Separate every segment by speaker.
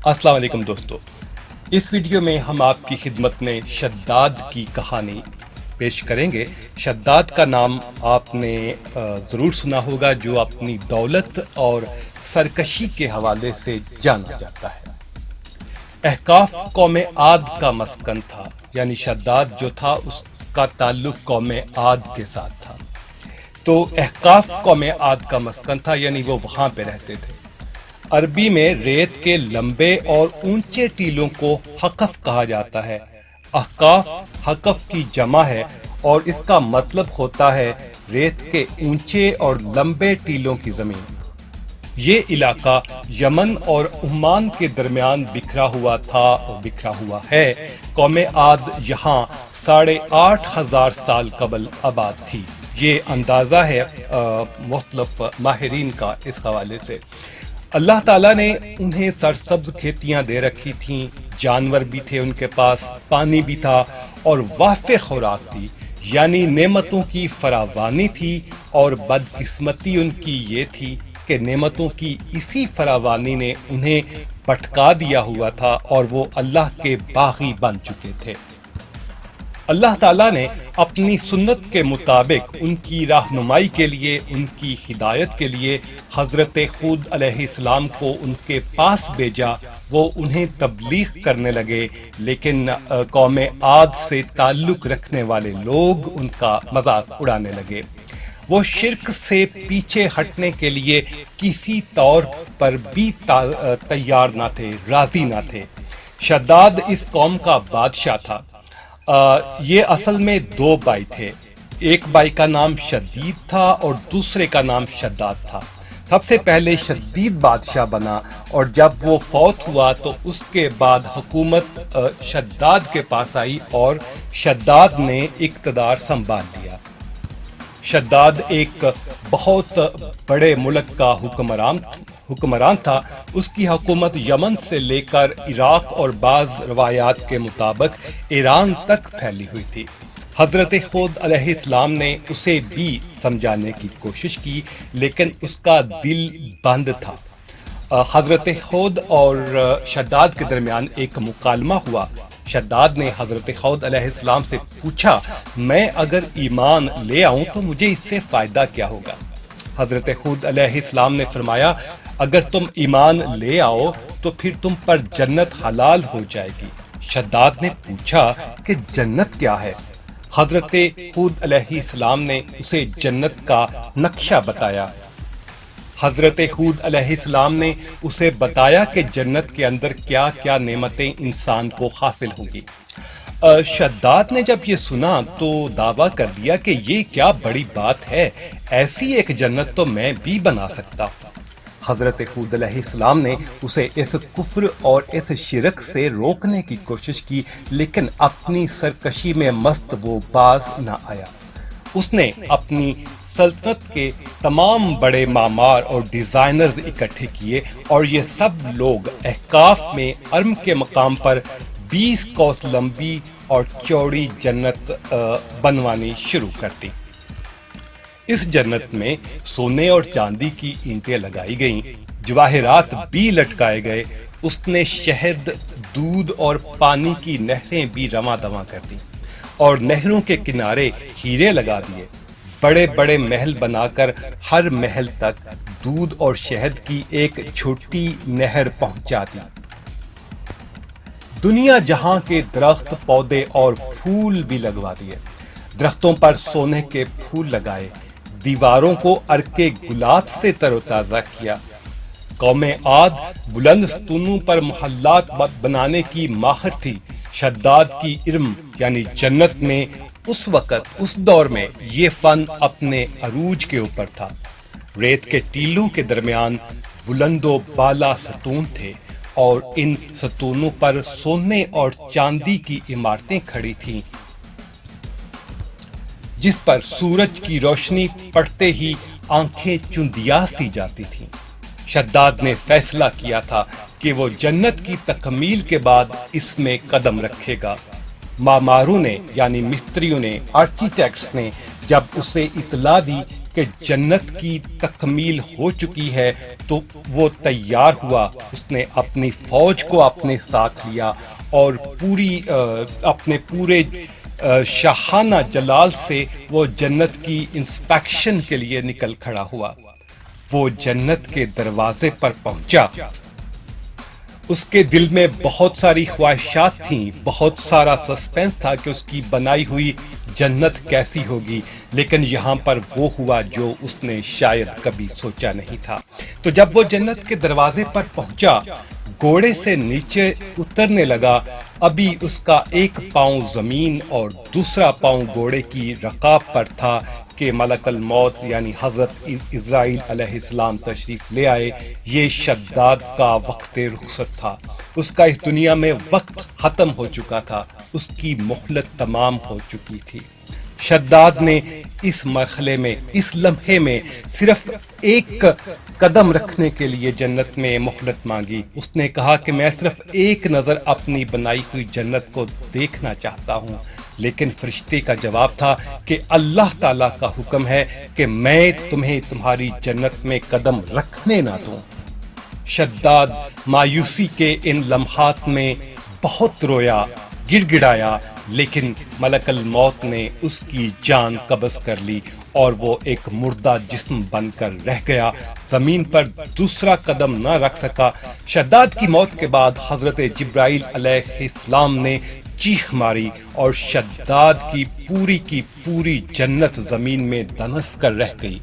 Speaker 1: السلام علیکم دوستو، اس ویڈیو میں ہم آپ کی خدمت میں شداد کی کہانی پیش کریں گے۔ شداد کا نام آپ نے ضرور سنا ہوگا، جو اپنی دولت اور سرکشی کے حوالے سے جانا جاتا ہے۔ احقاف قوم عاد کا مسکن تھا، یعنی شداد جو تھا اس کا تعلق قوم عاد کے ساتھ تھا۔ تو احقاف قوم عاد کا مسکن تھا، یعنی وہ وہاں پہ رہتے تھے۔ عربی میں ریت کے لمبے اور اونچے ٹیلوں کو حقف کہا جاتا ہے۔ احقاف حقف کی جمع ہے اور اس کا مطلب ہوتا ہے ریت کے اونچے اور لمبے ٹیلوں کی زمین۔ یہ علاقہ یمن اور عمان کے درمیان بکھرا ہوا ہے۔ قوم عاد یہاں 8,500 سال قبل آباد تھی۔ یہ اندازہ ہے مختلف ماہرین کا اس حوالے سے۔ اللہ تعالیٰ نے انہیں سرسبز کھیتیاں دے رکھی تھیں، جانور بھی تھے ان کے پاس، پانی بھی تھا اور وافر خوراک تھی، یعنی نعمتوں کی فراوانی تھی۔ اور بدقسمتی ان کی یہ تھی کہ نعمتوں کی اسی فراوانی نے انہیں بھٹکا دیا ہوا تھا اور وہ اللہ کے باغی بن چکے تھے۔ اللہ تعالیٰ نے اپنی سنت کے مطابق ان کی رہنمائی کے لیے، ان کی ہدایت کے لیے حضرت ہود علیہ السلام کو ان کے پاس بھیجا۔ وہ انہیں تبلیغ کرنے لگے، لیکن قوم عاد سے تعلق رکھنے والے لوگ ان کا مذاق اڑانے لگے۔ وہ شرک سے پیچھے ہٹنے کے لیے کسی طور پر بھی تیار نہ تھے، راضی نہ تھے۔ شداد اس قوم کا بادشاہ تھا۔ یہ اصل میں 2 بھائی تھے۔ ایک بھائی کا نام شدید تھا اور دوسرے کا نام شداد تھا۔ سب سے پہلے شدید بادشاہ بنا اور جب وہ فوت ہوا تو اس کے بعد حکومت شداد کے پاس آئی اور شداد نے اقتدار سنبھال لیا۔ شداد ایک بہت بڑے ملک کا حکمران تھا۔ اس کی حکومت یمن سے لے کر عراق اور بعض روایات کے مطابق ایران تک پھیلی ہوئی تھی۔ حضرت ہود علیہ السلام نے اسے بھی سمجھانے کی کوشش کی، لیکن اس کا دل بند تھا۔ حضرت ہود اور شداد کے درمیان ایک مکالمہ ہوا۔ شداد نے حضرت ہود علیہ السلام سے پوچھا، میں اگر ایمان لے آؤں تو مجھے اس سے فائدہ کیا ہوگا؟ حضرت ہود علیہ السلام نے فرمایا، اگر تم ایمان لے آؤ تو پھر تم پر جنت حلال ہو جائے گی۔ شداد نے پوچھا کہ جنت کیا ہے؟ حضرت ہود علیہ السلام نے اسے جنت کا نقشہ بتایا۔ حضرت ہود علیہ السلام نے اسے بتایا کہ جنت کے اندر کیا کیا نعمتیں انسان کو حاصل ہوں گی۔ شداد نے جب یہ سنا تو دعویٰ کر دیا کہ یہ کیا بڑی بات ہے، ایسی ایک جنت تو میں بھی بنا سکتا ہوں۔ حضرت ہود علیہ السلام نے اسے اس کفر اور اس شرک سے روکنے کی کوشش کی، لیکن اپنی سرکشی میں مست وہ باز نہ آیا۔ اس نے اپنی سلطنت کے تمام بڑے معمار اور ڈیزائنرز اکٹھے کیے اور یہ سب لوگ احقاف میں ارم کے مقام پر 20 کوس لمبی اور چوڑی جنت بنوانی شروع کر دی۔ اس جنت میں سونے اور چاندی کی اینٹیں لگائی گئیں، جواہرات بھی لٹکائے گئے۔ اس نے شہد، دودھ اور پانی کی نہریں بھی رواں دواں کر دیں اور نہروں کے کنارے ہیرے لگا دیے۔ بڑے بڑے محل بنا کر ہر محل تک دودھ اور شہد کی ایک چھوٹی نہر پہنچا دی۔ دنیا جہاں کے درخت، پودے اور پھول بھی لگوا دیے۔ درختوں پر سونے کے پھول لگائے، دیواروں کو عرق گلاب سے تر و تازہ کیا۔ قوم عاد بلند ستونوں پر محلات بنانے کی ماہر تھی۔ شداد کی ارم یعنی جنت میں اس وقت، اس دور میں یہ فن اپنے عروج کے اوپر تھا۔ ریت کے ٹیلوں کے درمیان بلند و بالا ستون تھے اور ان ستونوں پر سونے اور چاندی کی عمارتیں کھڑی تھیں، جس پر سورج کی روشنی پڑتے ہی آنکھیں چندیا سی جاتی تھیں۔ شداد نے فیصلہ کیا تھا کہ وہ جنت کی تکمیل کے بعد اس میں قدم رکھے گا۔ معماروں نے یعنی مستریوں نے، آرکیٹیکٹس نے جب اسے اطلاع دی کہ جنت کی تکمیل ہو چکی ہے تو وہ تیار ہوا، اس نے اپنی فوج کو اپنے ساتھ لیا اور اپنے پورے شاہانہ جلال سے وہ جنت کی انسپیکشن کے لیے نکل کھڑا ہوا۔ وہ جنت کے دروازے پر پہنچا، اس کے دل میں بہت ساری خواہشات تھیں، بہت سارا سسپینس تھا کہ اس کی بنائی ہوئی جنت کیسی ہوگی، لیکن یہاں پر وہ ہوا جو اس نے شاید کبھی سوچا نہیں تھا۔ تو جب وہ جنت کے دروازے پر پہنچا، گھوڑے سے نیچے اترنے لگا، ابھی اس کا ایک پاؤں زمین اور دوسرا پاؤں گھوڑے کی رکاب پر تھا کہ ملک الموت یعنی حضرت عزرائیل علیہ السلام تشریف لے آئے۔ یہ شداد کا وقت رخصت تھا، اس کا اس دنیا میں وقت ختم ہو چکا تھا، اس کی مہلت تمام ہو چکی تھی۔ شداد نے اس مرحلے میں، اس لمحے میں صرف ایک قدم رکھنے کے لیے جنت میں مہلت مانگی۔ اس نے کہا کہ میں صرف ایک نظر اپنی بنائی ہوئی جنت کو دیکھنا چاہتا ہوں، لیکن فرشتے کا جواب تھا کہ اللہ تعالیٰ کا حکم ہے کہ میں تمہیں تمہاری جنت میں قدم رکھنے نہ دوں۔ شداد مایوسی کے ان لمحات میں بہت رویا، گڑ گڑایا، لیکن ملک الموت نے اس کی جان قبض کر لی اور وہ ایک مردہ جسم بن کر رہ گیا، زمین پر دوسرا قدم نہ رکھ سکا۔ شداد کی موت کے بعد حضرت جبرائیل علیہ السلام نے چیخ ماری اور شداد کی پوری جنت زمین میں دنس کر رہ گئی۔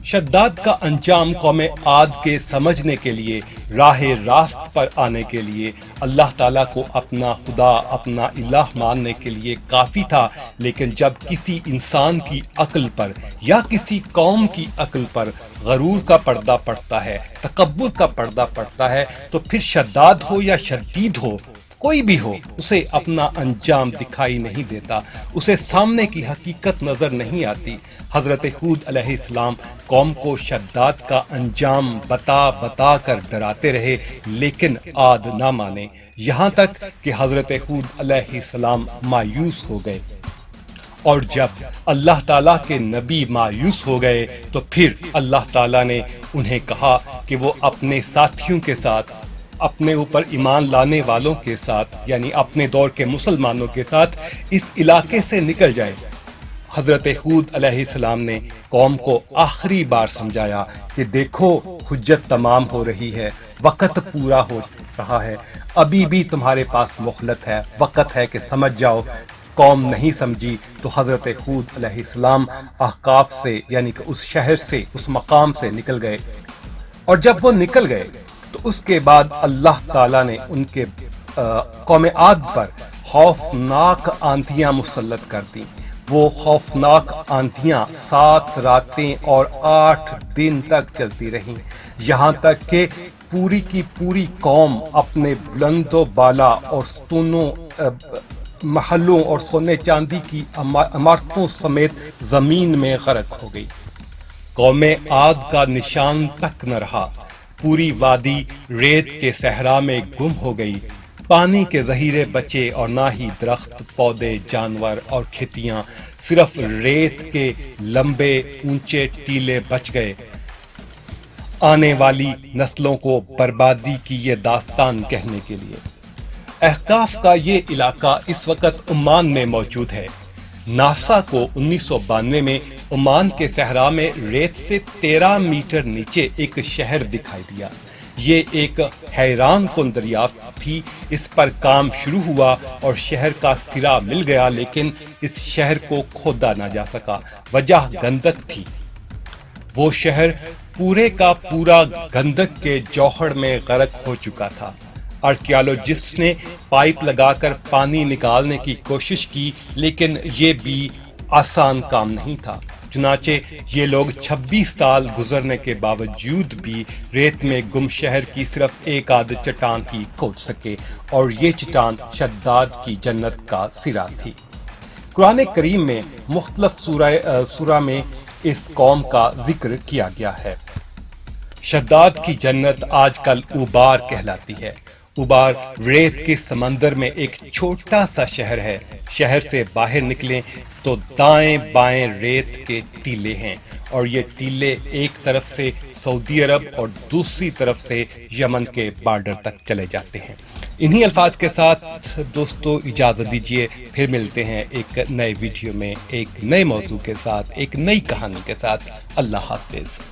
Speaker 1: شداد کا انجام قوم عاد کے سمجھنے کے لیے، راہ راست پر آنے کے لیے، اللہ تعالیٰ کو اپنا خدا، اپنا الہ ماننے کے لیے کافی تھا، لیکن جب کسی انسان کی عقل پر یا کسی قوم کی عقل پر غرور کا پردہ پڑتا ہے، تکبر کا پردہ پڑتا ہے، تو پھر شداد ہو یا شدید ہو، کوئی بھی ہو، اسے اپنا انجام دکھائی نہیں دیتا، اسے سامنے کی حقیقت نظر نہیں آتی۔ حضرت ہود علیہ السلام قوم کو شداد کا انجام بتا کر ڈراتے رہے، لیکن عاد نہ مانے، یہاں تک کہ حضرت ہود علیہ السلام مایوس ہو گئے۔ اور جب اللہ تعالیٰ کے نبی مایوس ہو گئے تو پھر اللہ تعالیٰ نے انہیں کہا کہ وہ اپنے ساتھیوں کے ساتھ، اپنے اوپر ایمان لانے والوں کے ساتھ، یعنی اپنے دور کے مسلمانوں کے ساتھ اس علاقے سے نکل جائے۔ حضرت ہود علیہ السلام نے قوم کو آخری بار سمجھایا کہ دیکھو، حجت تمام ہو رہی ہے، وقت پورا ہو رہا ہے، ابھی بھی تمہارے پاس مہلت ہے، وقت ہے کہ سمجھ جاؤ۔ قوم نہیں سمجھی تو حضرت ہود علیہ السلام احقاف سے، یعنی کہ اس شہر سے، اس مقام سے نکل گئے، اور جب وہ نکل گئے تو اس کے بعد اللہ تعالیٰ نے ان کے قوم عاد پر خوفناک آندھیاں مسلط کر دیں۔ وہ خوفناک آندھیاں 7 راتیں اور 8 دن تک چلتی رہیں، یہاں تک کہ پوری کی پوری قوم اپنے بلند و بالا اور ستونوں، محلوں اور سونے چاندی کی عمارتوں سمیت زمین میں غرق ہو گئی۔ قوم عاد کا نشان تک نہ رہا، پوری وادی ریت کے صحرا میں گم ہو گئی، پانی کے ذخیرے بچے اور نہ ہی درخت، پودے، جانور اور کھیتیاں، صرف ریت کے لمبے اونچے ٹیلے بچ گئے۔ آنے والی نسلوں کو بربادی کی یہ داستان کہنے کے لیے۔ احقاف کا یہ علاقہ اس وقت عمان میں موجود ہے۔ ناسا کو 1992 میں عمان کے صحرا میں ریت سے 13 میٹر نیچے ایک شہر دکھائی دیا۔ یہ ایک حیران کن دریافت تھی۔ اس پر کام شروع ہوا اور شہر کا سرا مل گیا، لیکن اس شہر کو کھودا نہ جا سکا، وجہ گندک تھی۔ وہ شہر پورے کا پورا گندک کے جوہر میں غرق ہو چکا تھا۔ آرکیالوجسٹ نے پائپ لگا کر پانی نکالنے کی کوشش کی، لیکن یہ بھی آسان کام نہیں تھا۔ چنانچہ یہ لوگ 26 سال گزرنے کے باوجود بھی ریت میں گم شہر کی صرف ایک آدھ چٹان ہی کھود سکے، اور یہ چٹان شداد کی جنت کا سرا تھی۔ قرآن کریم میں مختلف سورہ میں اس قوم کا ذکر کیا گیا ہے۔ شداد کی جنت آج کل اوبار کہلاتی ہے۔ اوبار ریت کے سمندر میں ایک چھوٹا سا شہر ہے۔ شہر سے باہر نکلیں تو دائیں بائیں ریت کے ٹیلے ہیں، اور یہ ٹیلے ایک طرف سے سعودی عرب اور دوسری طرف سے یمن کے بارڈر تک چلے جاتے ہیں۔ انہی الفاظ کے ساتھ دوستو اجازت دیجیے، پھر ملتے ہیں ایک نئے ویڈیو میں ایک نئے موضوع کے ساتھ، ایک نئی کہانی کے ساتھ۔ اللہ حافظ۔